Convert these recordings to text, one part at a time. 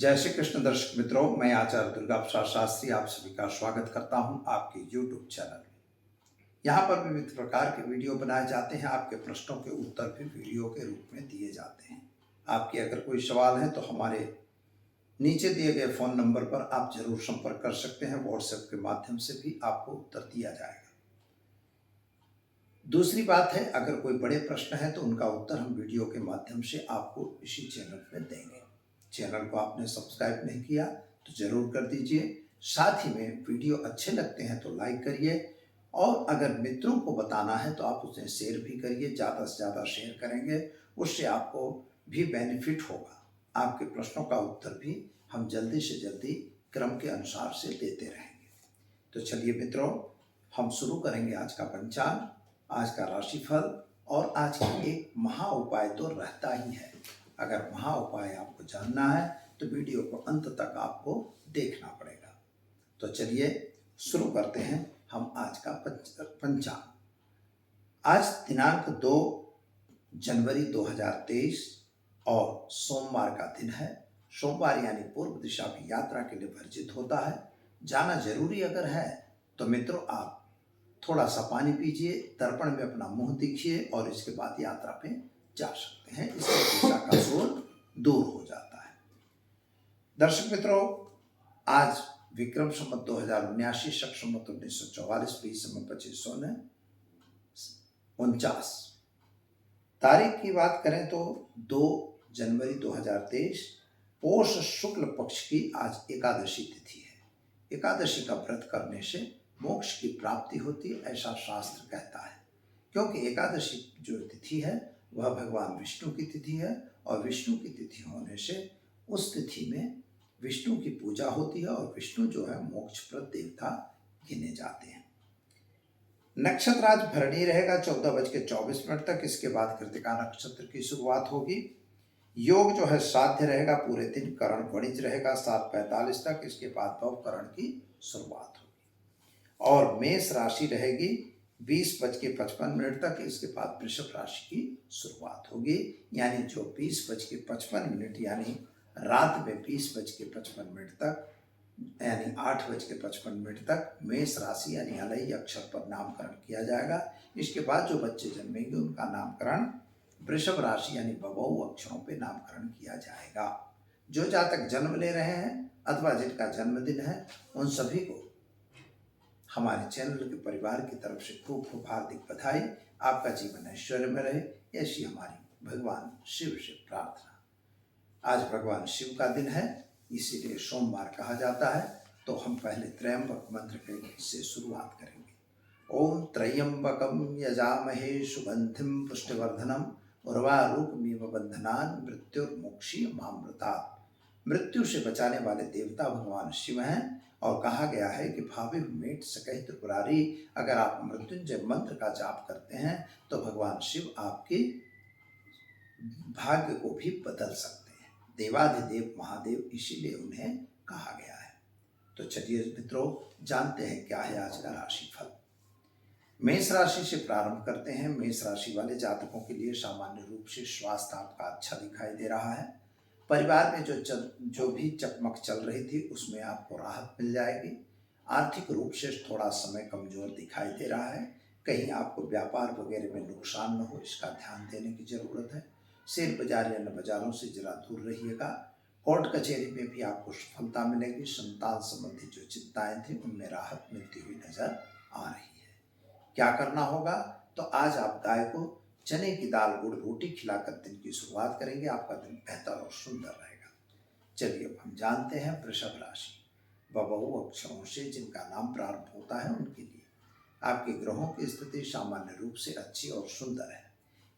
जय श्री कृष्ण दर्शक मित्रों, मैं आचार्य दुर्गा प्रसाद शास्त्री आप सभी का स्वागत करता हूं आपके YouTube चैनल में। यहां पर विविध प्रकार के वीडियो बनाए जाते हैं। आपके प्रश्नों के उत्तर भी वीडियो के रूप में दिए जाते हैं। आपके अगर कोई सवाल है तो हमारे नीचे दिए गए फ़ोन नंबर पर आप जरूर संपर्क कर सकते हैं। व्हाट्सएप के माध्यम से भी आपको उत्तर दिया जाएगा। दूसरी बात है, अगर कोई बड़े प्रश्न है तो उनका उत्तर हम वीडियो के माध्यम से आपको इसी चैनल पर देंगे। चैनल को आपने सब्सक्राइब नहीं किया तो जरूर कर दीजिए। साथ ही में वीडियो अच्छे लगते हैं तो लाइक करिए, और अगर मित्रों को बताना है तो आप उसे शेयर भी करिए। ज़्यादा से ज़्यादा शेयर करेंगे, उससे आपको भी बेनिफिट होगा। आपके प्रश्नों का उत्तर भी हम जल्दी से जल्दी क्रम के अनुसार से देते रहेंगे। तो चलिए मित्रों, हम शुरू करेंगे आज का पंचांग, आज का राशिफल, और आज का एक महा उपाय तो रहता ही है। अगर महा उपाय आपको जानना है तो वीडियो को अंत तक आपको देखना पड़ेगा। तो चलिए शुरू करते हैं हम आज का पंचांग। आज दिनांक 2 जनवरी 2023 और सोमवार का दिन है। सोमवार यानी पूर्व दिशा भी यात्रा के लिए वर्जित होता है। जाना जरूरी अगर है तो मित्रों आप थोड़ा सा पानी पीजिए, दर्पण में अपना मुंह दिखिए और इसके बाद यात्रा पे जा सकते हैं। इससे दिशा का शोर दूर हो जाता है। दर्शक मित्रों, आज विक्रम संवत 2079, शक संवत 1944, बीस संवत 2549 तारीख की बात करें तो 2 जनवरी 2023 पौष शुक्ल पक्ष की आज एकादशी तिथि है। एकादशी का व्रत करने से मोक्ष की प्राप्ति होती है, ऐसा शास्त्र कहता है। क्योंकि एकादशी जो तिथि है वह भगवान विष्णु की तिथि है, और विष्णु की तिथि होने से उस तिथि में विष्णु की पूजा होती है, और विष्णु जो है मोक्षप्रद देवता गिने जाते हैं। नक्षत्र आज भरणी रहेगा 14:24 तक। इसके बाद कृतिका नक्षत्र की शुरुआत होगी। योग जो है साध्य रहेगा पूरे दिन। करण वणिज रहेगा 7:45 तक। इसके बाद भवकरण की शुरुआत होगी। और मेष राशि रहेगी 20:55 तक। इसके बाद वृषभ राशि की शुरुआत होगी, यानी जो 20:55 यानी रात में 20:55 तक, यानी 8:55 तक मेष राशि यानी अलई अक्षर पर नामकरण किया जाएगा। इसके बाद जो बच्चे जन्मेंगे उनका नामकरण वृषभ राशि यानी बबऊ अक्षरों पे नामकरण किया जाएगा। जो जातक जन्म ले रहे हैं अथवा जिनका जन्मदिन है उन सभी को हमारे चैनल के परिवार की तरफ से खूब खूब हार्दिक बधाई। आपका जीवन ऐश्वर्य में रहे, ऐसी हमारी भगवान शिव से प्रार्थना। आज भगवान शिव का दिन है, इसीलिए सोमवार कहा जाता है। तो हम पहले त्रयंबक मंत्र से शुरुआत करेंगे। ओम त्रयंबकम यजामहे सुगंधिम पुष्टिवर्धनम उर्वारुकमिव बंधनान मृत्युर्मोक्षीयमामृतात्। मृत्यु से बचाने वाले देवता भगवान शिव हैं, और कहा गया है कि भावी मेट सकहि त्रिपुरारी। अगर आप मृत्युंजय मंत्र का जाप करते हैं तो भगवान शिव आपके भाग्य को भी बदल सकते हैं। देवाधिदेव महादेव, इसीलिए उन्हें कहा गया है। तो चलिए मित्रों, जानते हैं क्या है आज का राशिफल। मेष राशि से प्रारंभ करते हैं। मेष राशि वाले जातकों के लिए सामान्य रूप से स्वास्थ्य आपका अच्छा दिखाई दे रहा है। परिवार में जो भी चकमक चल रही थी उसमें आपको राहत मिल जाएगी। आर्थिक रूप से थोड़ा समय कमजोर दिखाई दे रहा है। कहीं आपको व्यापार वगैरह में नुकसान न हो, इसका ध्यान देने की जरूरत है। शेयर बाजार या अन्य बाजारों से जरा दूर रहिएगा। कोर्ट कचहरी में भी आपको सफलता मिलेगी। संतान संबंधी जो चिंताएं थी उनमें राहत मिलती हुई नजर आ रही है। क्या करना होगा, तो आज आप गाय को चने की दाल गुड़ रोटी खिलाकर दिन की शुरुआत करेंगे। आपका दिन बेहतर और सुंदर रहेगा। चलिए अब हम जानते हैं वृषभ राशि। बबऊ अक्षरों से जिनका नाम प्रारंभ होता है उनके लिए आपके ग्रहों की स्थिति सामान्य रूप से अच्छी और सुंदर है।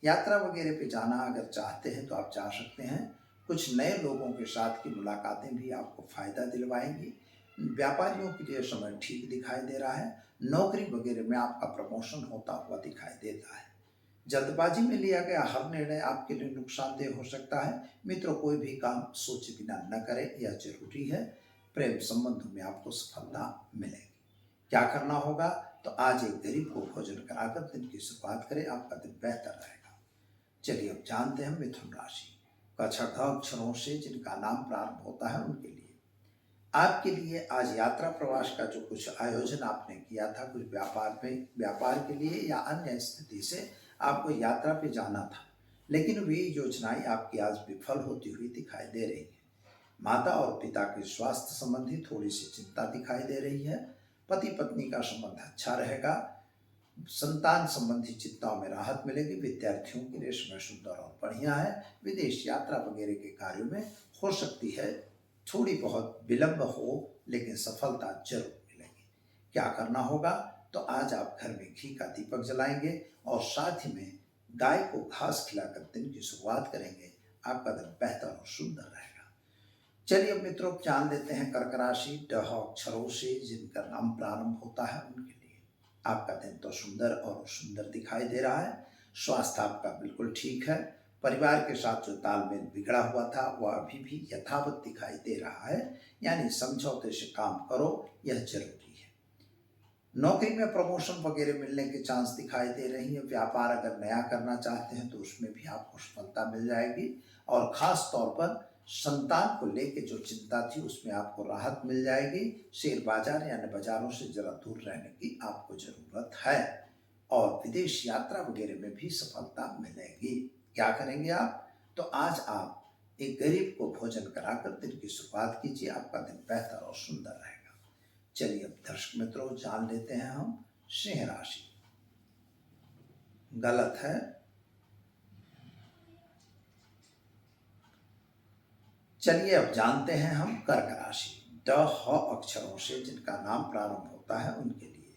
यात्रा वगैरह पे जाना अगर चाहते हैं तो आप जा सकते हैं। कुछ नए लोगों के साथ की मुलाकातें भी आपको फायदा दिलवाएंगी। व्यापारियों के लिए समय ठीक दिखाई दे रहा है। नौकरी वगैरह में आपका प्रमोशन होता हुआ दिखाई देता है। जल्दबाजी में लिया गया हर निर्णय आपके लिए नुकसानदेह हो सकता है। मित्रों, कोई भी काम सोचे बिना न करें, यह जरूरी है। प्रेम संबंधों में आपको सफलता मिलेगी। क्या करना होगा, तो आज एक गरीब को भोजन कराकर दिन की शुरुआत करें। आपका दिन बेहतर रहेगा। चलिए अब जानते हैं मिथुन राशि। का छठा अक्षरों से जिनका नाम प्रारंभ होता है उनके लिए। आपके लिए आज यात्रा प्रवास का जो कुछ आयोजन आपने किया था, कुछ व्यापार के लिए या अन्य स्थिति से आपको यात्रा पे जाना था, लेकिन वे योजनाएं आपकी आज विफल होती हुई दिखाई दे रही है। माता और पिता के स्वास्थ्य संबंधी थोड़ी सी चिंता दिखाई दे रही है। पति पत्नी का संबंध अच्छा रहेगा। संतान संबंधी चिंताओं में राहत मिलेगी। विद्यार्थियों के लिए समय सुंदर और बढ़िया है। विदेश यात्रा वगैरह के कार्यों में हो सकती है थोड़ी बहुत विलंब हो, लेकिन सफलता जरूर मिलेगी। क्या करना होगा, तो आज आप घर में घी का दीपक जलाएंगे और साथ ही में गाय को घास खिलाकर दिन की शुरुआत करेंगे। आपका दिन बेहतर और सुंदर रहेगा। चलिए अब मित्रों जान लेते हैं कर्क राशि ड अक्षरों से जिनका नाम प्रारंभ होता है उनके लिए। आपका दिन तो सुंदर और सुंदर दिखाई दे रहा है। स्वास्थ्य आपका बिल्कुल ठीक है। परिवार के साथ जो तालमेल बिगड़ा हुआ था वह अभी भी यथावत दिखाई दे रहा है, यानी समझौते से काम करो, यह जरूरी है। नौकरी में प्रमोशन वगैरह मिलने के चांस दिखाई दे रही है। व्यापार अगर नया करना चाहते हैं तो उसमें भी आपको सफलता मिल जाएगी और खास तौर पर संतान को लेकर जो चिंता थी उसमें आपको राहत मिल जाएगी। शेयर बाजार यानी बाजारों से जरा दूर रहने की आपको जरूरत है और विदेश यात्रा वगैरह में भी सफलता मिलेगी। क्या करेंगे आप, तो आज आप एक गरीब को भोजन कराकर दिन की शुरुआत कीजिए। आपका दिन बेहतर और सुंदर रहेगा। चलिए अब दर्शक मित्रों जान लेते हैं हम सिंह राशि। गलत है। चलिए अब जानते हैं हम कर्क राशि ड ह अक्षरों से जिनका नाम प्रारंभ होता है उनके लिए।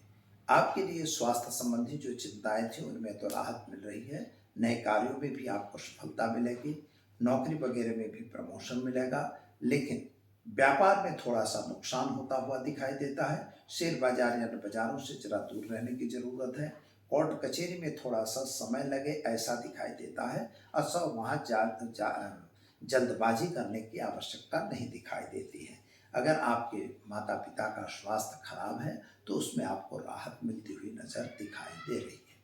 आपके लिए स्वास्थ्य संबंधी जो चिंताएं थी उनमें तो राहत मिल रही है। नए कार्यों में भी आपको सफलता मिलेगी। नौकरी वगैरह में भी प्रमोशन मिलेगा, लेकिन व्यापार में थोड़ा सा नुकसान होता हुआ दिखाई देता है। शेयर बाजार या बाजारों से जरा दूर रहने की जरूरत है। कोर्ट कचहरी में थोड़ा सा समय लगे ऐसा दिखाई देता है। अथवा वहाँ जल्दबाजी करने की आवश्यकता नहीं दिखाई देती है। अगर आपके माता पिता का स्वास्थ्य खराब है तो उसमें आपको राहत मिलती हुई नजर दिखाई दे रही है।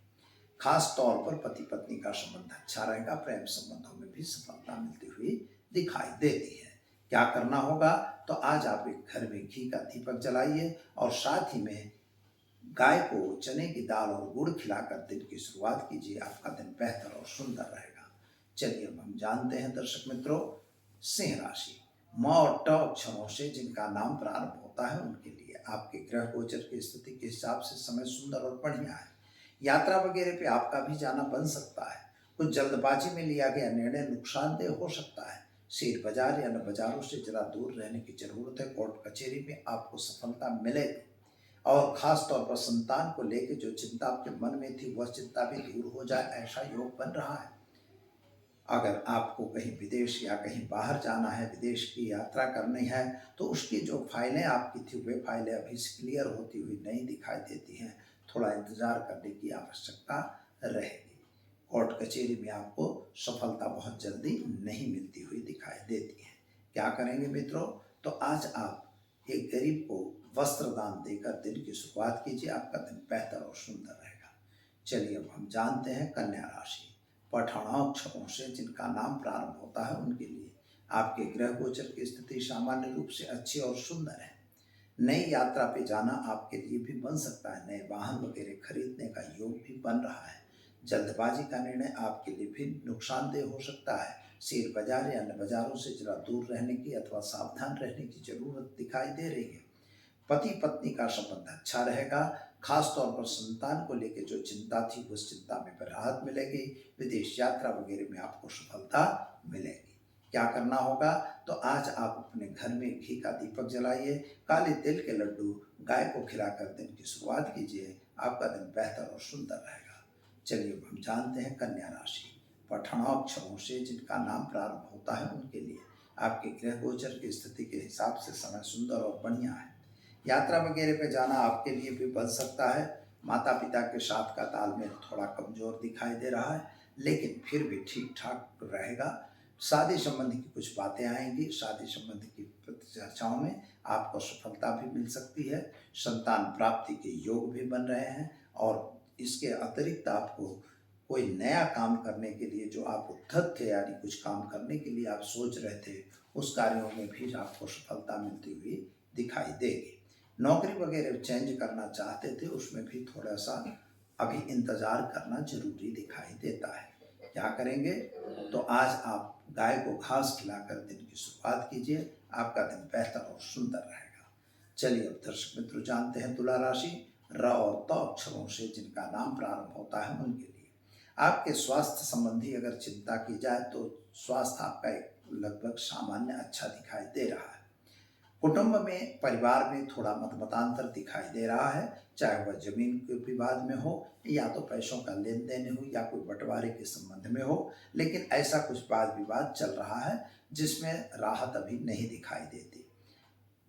खास तौर पर पति पत्नी का संबंध अच्छा रहेगा। प्रेम संबंधों में भी सफलता मिलती हुई दिखाई देती है। क्या करना होगा, तो आज आप एक घर में घी का दीपक जलाइए और साथ ही में गाय को चने की दाल और गुड़ खिलाकर दिन की शुरुआत कीजिए। आपका दिन बेहतर और सुंदर रहेगा। चलिए अब हम जानते हैं दर्शक मित्रों सिंह राशि म और ट अक्षरों से जिनका नाम प्रारंभ होता है उनके लिए। आपके ग्रह गोचर की स्थिति के हिसाब से समय सुंदर और बढ़िया है। यात्रा वगैरह पे आपका भी जाना बन सकता है। कुछ जल्दबाजी में लिया गया निर्णय नुकसानदेह हो सकता है। शेयर बाजार या बाजारों से जरा दूर रहने की जरूरत है। कोर्ट कचहरी में आपको सफलता मिलेगी और खास तौर पर संतान को लेकर जो चिंता आपके मन में थी वह चिंता भी दूर हो जाए ऐसा योग बन रहा है। अगर आपको कहीं विदेश या कहीं बाहर जाना है, विदेश की यात्रा करनी है, तो उसकी जो फाइलें आपकी थी वे फाइलें अभी क्लियर होती हुई नहीं दिखाई देती हैं। थोड़ा इंतजार करने की आवश्यकता रहेगी। कोर्ट कचहरी में आपको सफलता बहुत जल्दी नहीं मिलती हुई दिखाई देती है। क्या करेंगे मित्रों, तो आज आप एक गरीब को वस्त्र दान देकर दिन की शुरुआत कीजिए। आपका दिन बेहतर और सुंदर रहेगा। चलिए अब हम जानते हैं कन्या राशि पठाणाक्षरों से जिनका नाम प्रारंभ होता है उनके लिए। आपके ग्रह गोचर की स्थिति सामान्य रूप से अच्छी और सुंदर है। नई यात्रा पे जाना आपके लिए भी बन सकता है। नए वाहन वगैरह खरीदने का योग भी बन रहा है। जल्दबाजी का निर्णय आपके लिए भी नुकसानदेह हो सकता है। शेयर बाजार या बाजारों से जरा दूर रहने की अथवा सावधान रहने की जरूरत दिखाई दे रही है। पति पत्नी का संबंध अच्छा रहेगा। खास तौर पर संतान को लेकर जो चिंता थी उस चिंता में राहत मिलेगी। विदेश यात्रा वगैरह में आपको सफलता मिलेगी। क्या करना होगा, तो आज आप अपने घर में घी का दीपक जलाइए। काले तिल के लड्डू गाय को खिलाकर दिन की शुरुआत कीजिए। आपका दिन बेहतर और सुंदर रहेगा। चलिए हम जानते हैं कन्या राशि पठाणाक्षरों से जिनका नाम प्रारंभ होता है उनके लिए। आपके ग्रह गोचर की स्थिति के हिसाब से समय सुंदर और बढ़िया है। यात्रा वगैरह पे जाना आपके लिए भी बन सकता है। माता पिता के साथ का तालमेल थोड़ा कमजोर दिखाई दे रहा है, लेकिन फिर भी ठीक ठाक रहेगा। शादी संबंधी की कुछ बातें आएंगी। शादी संबंधी की चर्चाओं में आपको सफलता भी मिल सकती है। संतान प्राप्ति के योग भी बन रहे हैं और इसके अतिरिक्त आपको कोई नया काम करने के लिए जो आप उद्धत थे, यानी कुछ काम करने के लिए आप सोच रहे थे, उस कार्यों में भी आपको सफलता मिलती हुई दिखाई देगी। नौकरी वगैरह चेंज करना चाहते थे, उसमें भी थोड़ा सा अभी इंतज़ार करना जरूरी दिखाई देता है। क्या करेंगे? तो आज आप गाय को घास खिलाकर दिन की शुरुआत कीजिए, आपका दिन बेहतर और सुंदर रहेगा। चलिए अब दर्शक मित्रों जानते हैं तुला राशि र और त अक्षरों से जिनका नाम प्रारंभ होता है उनके लिए। आपके स्वास्थ्य संबंधी अगर चिंता की जाए तो स्वास्थ्य आपका एक लगभग सामान्य अच्छा दिखाई दे रहा है। कुटुंब में, परिवार में थोड़ा मतमतांतर दिखाई दे रहा है, चाहे वह जमीन के विवाद में हो या तो पैसों का लेन देन हो या कोई बंटवारे के संबंध में हो, लेकिन ऐसा कुछ वाद विवाद चल रहा है जिसमें राहत अभी नहीं दिखाई देती।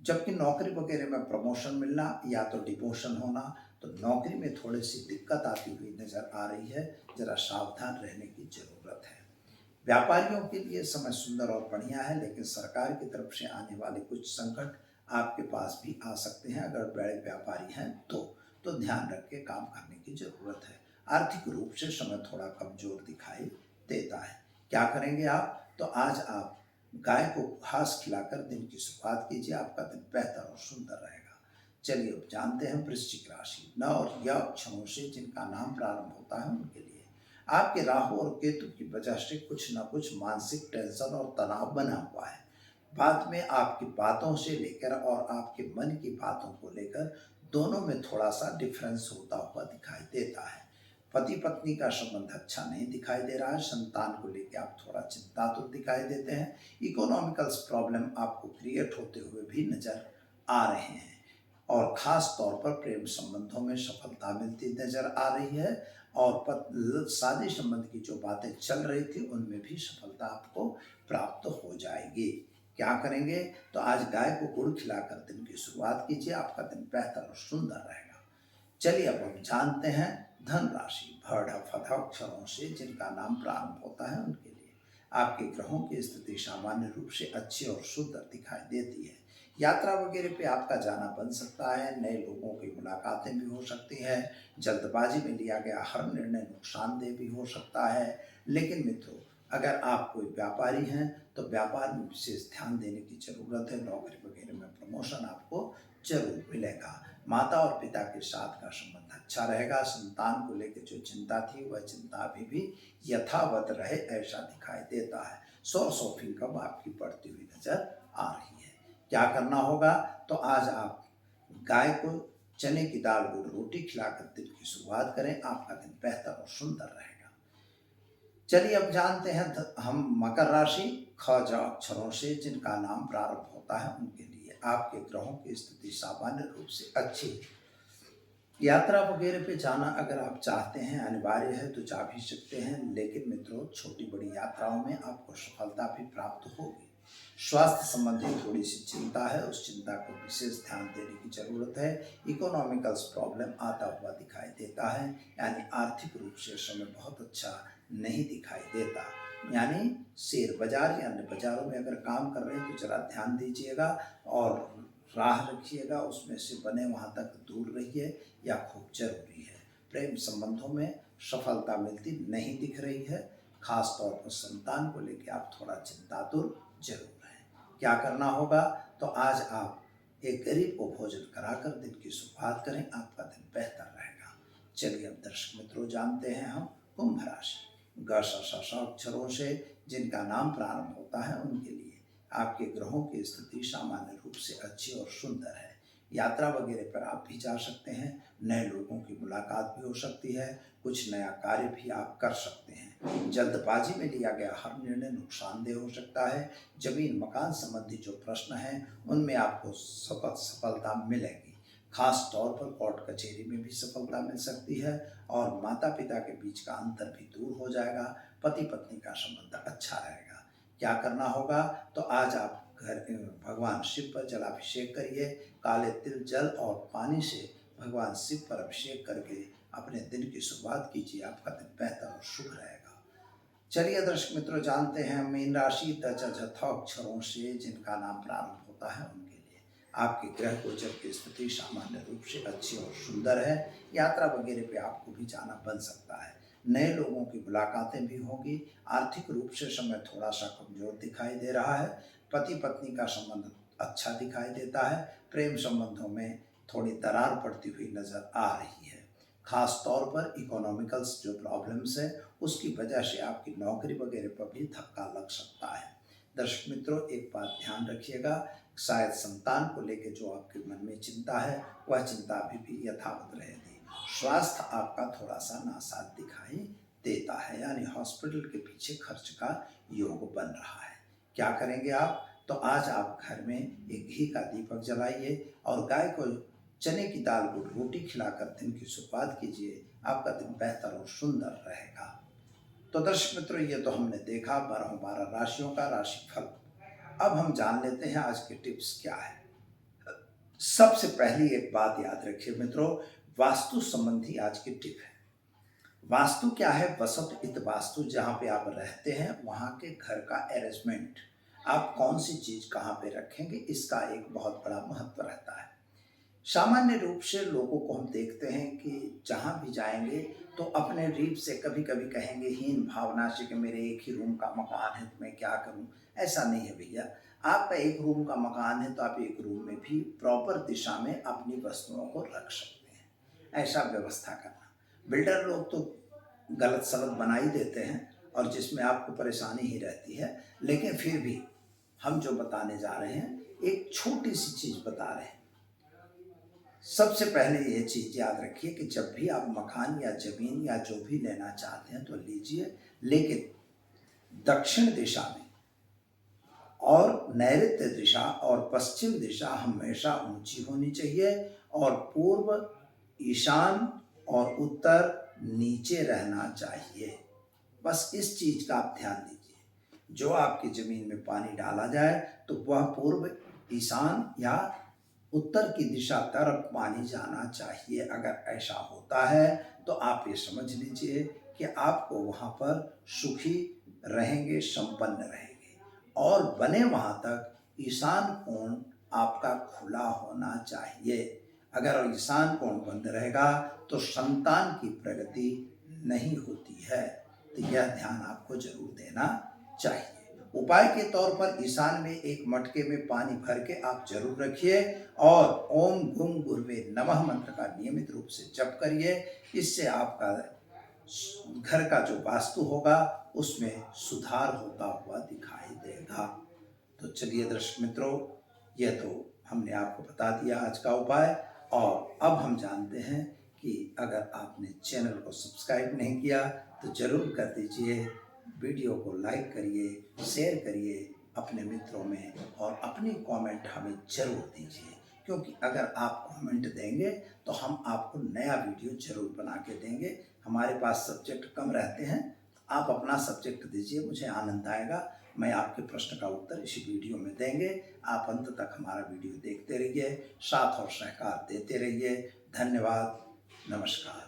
जबकि नौकरी वगैरह में प्रमोशन मिलना या तो डिमोशन होना, तो नौकरी में थोड़ी सी दिक्कत आती हुई नजर आ रही है, जरा सावधान रहने की जरूरत है। व्यापारियों के लिए समय सुंदर और बढ़िया है, लेकिन सरकार की तरफ से आने वाले कुछ संकट आपके पास भी आ सकते हैं। अगर बड़े व्यापारी हैं तो ध्यान रख के काम करने की जरूरत है। आर्थिक रूप से समय थोड़ा कमजोर दिखाई देता है। क्या करेंगे आप? तो आज आप गाय को घास खिलाकर दिन की शुरुआत कीजिए, आपका दिन बेहतर और सुंदर रहेगा। चलिए अब जानते हैं वृश्चिक राशि न और य अक्षरों से जिनका नाम प्रारंभ होता है उनके लिए। आपके राहु और केतु की वजह से कुछ न कुछ मानसिक टेंशन और तनाव बना हुआ है। बाद में आपकी बातों से लेकर और आपके मन की बातों को लेकर दोनों में थोड़ा सा डिफरेंस होता हुआ दिखाई देता है। पति पत्नी का संबंध अच्छा नहीं दिखाई दे रहा है। संतान को लेकर आप थोड़ा चिंतातुर दिखाई देते हैं। इकोनॉमिकल प्रॉब्लम आपको क्रिएट होते हुए भी नजर आ रहे हैं और खास तौर पर प्रेम संबंधों में सफलता मिलती नजर आ रही है और शादी संबंध की जो बातें चल रही थी उनमें भी सफलता आपको प्राप्त हो जाएगी। क्या करेंगे? तो आज गाय को गुड़ खिलाकर दिन की शुरुआत कीजिए, आपका दिन बेहतर और सुंदर रहेगा। चलिए अब हम जानते हैं धन राशि भड़ फथा अक्षरों से जिनका नाम प्रारंभ होता है उनके लिए। आपके ग्रहों की स्थिति सामान्य रूप से अच्छी और सुंदर दिखाई देती है। यात्रा वगैरह पे आपका जाना बन सकता है, नए लोगों की मुलाकातें भी हो सकती हैं। जल्दबाजी में लिया गया हर निर्णय नुकसानदेह भी हो सकता है। लेकिन मित्रों, अगर आप कोई व्यापारी हैं तो व्यापार में विशेष ध्यान देने की जरूरत है। नौकरी वगैरह में प्रमोशन आपको जरूर मिलेगा। माता और पिता के साथ का संबंध अच्छा रहेगा। संतान को लेकर जो चिंता थी वह चिंता अभी भी यथावत रहे ऐसा दिखाई देता है। सोर्स ऑफ इनकम आपकी बढ़ती हुई नजर आ रही है। क्या करना होगा? तो आज आप गाय को चने की दाल गुड़ रोटी खिलाकर दिन की शुरुआत करें, आपका दिन बेहतर और सुंदर रहेगा। चलिए अब जानते हैं हम मकर राशि ख ज अक्षरों से जिनका नाम प्रारंभ होता है उनके लिए। आपके ग्रहों की स्थिति सामान्य रूप से अच्छी है। यात्रा वगैरह पे जाना अगर आप चाहते हैं, अनिवार्य है तो जा भी सकते हैं, लेकिन मित्रों छोटी बड़ी यात्राओं में आपको सफलता भी प्राप्त होगी। स्वास्थ्य संबंधी थोड़ी सी चिंता है, उस चिंता को विशेष ध्यान देने की जरूरत है। इकोनॉमिकल प्रॉब्लम आता हुआ दिखाई देता है, यानी आर्थिक रूप से समय बहुत अच्छा नहीं दिखाई देता। यानी शेयर बाजार या अन्य बाजारों में अगर काम कर रहे हैं तो जरा ध्यान दीजिएगा और राह रखिएगा, उसमें से बने वहाँ तक दूर रहिए या खूब जरूरी है। प्रेम संबंधों में सफलता मिलती नहीं दिख रही है। खास तौर पर संतान को लेकर आप थोड़ा चिंतातुर जरूर हैं। क्या करना होगा? तो आज आप एक गरीब को भोजन कराकर दिन की शुरुआत करें, आपका दिन बेहतर रहेगा। चलिए अब दर्शक मित्रों जानते हैं हम कुंभ राशि ग श अक्षरों से जिनका नाम प्रारंभ होता है उनके लिए। आपके ग्रहों की स्थिति सामान्य रूप से अच्छी और सुंदर है। यात्रा वगैरह पर आप भी जा सकते हैं, नए लोगों की मुलाकात भी हो सकती है, कुछ नया कार्य भी आप कर सकते हैं। जल्दबाजी में लिया गया हर निर्णय नुकसानदेह हो सकता है। जमीन मकान संबंधी जो प्रश्न हैं उनमें आपको सफलता मिलेगी। खास तौर पर कोर्ट कचहरी में भी सफलता मिल सकती है और माता पिता के बीच का अंतर भी दूर हो जाएगा। पति पत्नी का संबंध अच्छा रहेगा। क्या करना होगा? तो आज आप घर भगवान शिव पर जलाभिषेक करिए। काले तिल जल और पानी से भगवान शिव पर अभिषेक करके अपने दिन की शुरुआत कीजिए, आपका दिन बेहतर और शुभ रहेगा। चलिए दर्शक मित्रों जानते हैं मीन राशि द अक्षरों से जिनका नाम प्रारंभ होता है उनके लिए। आपके ग्रह गोचर की स्थिति सामान्य रूप से अच्छी और सुंदर है। यात्रा वगैरह पे आपको भी जाना बन सकता है। नए लोगों की मुलाकातें भी होंगी। आर्थिक रूप से समय थोड़ा सा कमजोर दिखाई दे रहा है। पति पत्नी का संबंध अच्छा दिखाई देता है। प्रेम संबंधों में थोड़ी दरार पड़ती हुई नजर आ रही है। खास तौर पर इकोनॉमिकल्स जो प्रॉब्लम्स है उसकी वजह से आपकी नौकरी वगैरह पर भी धक्का लग सकता है। दर्शक मित्रों, एक बात ध्यान रखिएगा, शायद संतान को लेकर जो आपके मन में चिंता है वह चिंता अभी भी यथावत रहेगी। स्वास्थ्य आपका थोड़ा सा नासाज दिखाई देता है, यानी हॉस्पिटल के पीछे खर्च का योग बन रहा है। क्या करेंगे आप? तो आज आप घर में एक घी का दीपक जलाइए और गाय को चने की दाल को रोटी खिलाकर दिन की शुरुआत कीजिए। आपका दिन बेहतर और सुंदर रहेगा। तो दर्शक मित्रों, ये तो हमने देखा 12 राशियों का राशिफल। अब हम जान लेते हैं आज के टिप्स क्या है। सबसे पहली एक बात याद रखिए मित्रों, वास्तु संबंधी आज की टिप है। वास्तु क्या है? वसत इत वास्तु, जहाँ पे आप रहते हैं वहाँ के घर का अरेंजमेंट, आप कौन सी चीज कहाँ पे रखेंगे, इसका एक बहुत बड़ा महत्व रहता है। सामान्य रूप से लोगों को हम देखते हैं कि जहाँ भी जाएंगे तो अपने रीप से कभी कभी कहेंगे हीन भावना से कि मेरे एक ही रूम का मकान है तो मैं क्या करूं। ऐसा नहीं है भैया। आपका एक रूम का मकान है तो आप एक रूम में भी प्रॉपर दिशा में अपनी वस्तुओं को रख सकते हैं। ऐसा व्यवस्था करना। बिल्डर लोग तो गलत सलत बना ही देते हैं और जिसमें आपको परेशानी ही रहती है, लेकिन फिर भी हम जो बताने जा रहे हैं एक छोटी सी चीज बता रहे हैं। सबसे पहले ये चीज याद रखिए कि जब भी आप मकान या जमीन या जो भी लेना चाहते हैं तो लीजिए, लेकिन दक्षिण दिशा में और नैऋत्य दिशा और पश्चिम दिशा हमेशा ऊंची होनी चाहिए और पूर्व, ईशान और उत्तर नीचे रहना चाहिए। बस इस चीज का आप ध्यान दीजिए। जो आपकी जमीन में पानी डाला जाए तो वह पूर्व, ईशान या उत्तर की दिशा तरफ पानी जाना चाहिए। अगर ऐसा होता है तो आप ये समझ लीजिए कि आपको वहाँ पर सुखी रहेंगे, संपन्न रहेंगे। और बने वहाँ तक ईशान कोण आपका खुला होना चाहिए। अगर ईशान कोण बंद रहेगा तो संतान की प्रगति नहीं होती है। तो यह ध्यान आपको जरूर देना चाहिए। उपाय के तौर पर ईशान में एक मटके में पानी भर के आप जरूर रखिए और ओम गुम गुरुवे नमः मंत्र का नियमित रूप से जप करिए। इससे आपका घर का जो वास्तु होगा उसमें सुधार होता हुआ दिखाई देगा। तो चलिए दर्शक मित्रों, यह तो हमने आपको बता दिया आज का उपाय। और अब हम जानते हैं कि अगर आपने चैनल को सब्सक्राइब नहीं किया तो जरूर कर दीजिए। वीडियो को लाइक करिए, शेयर करिए अपने मित्रों में और अपनी कमेंट हमें जरूर दीजिए, क्योंकि अगर आप कमेंट देंगे तो हम आपको नया वीडियो जरूर बना के देंगे। हमारे पास सब्जेक्ट कम रहते हैं, आप अपना सब्जेक्ट दीजिए, मुझे आनंद आएगा। मैं आपके प्रश्न का उत्तर इसी वीडियो में देंगे। आप अंत तक हमारा वीडियो देखते रहिए, साथ और सहकार देते रहिए। धन्यवाद, नमस्कार।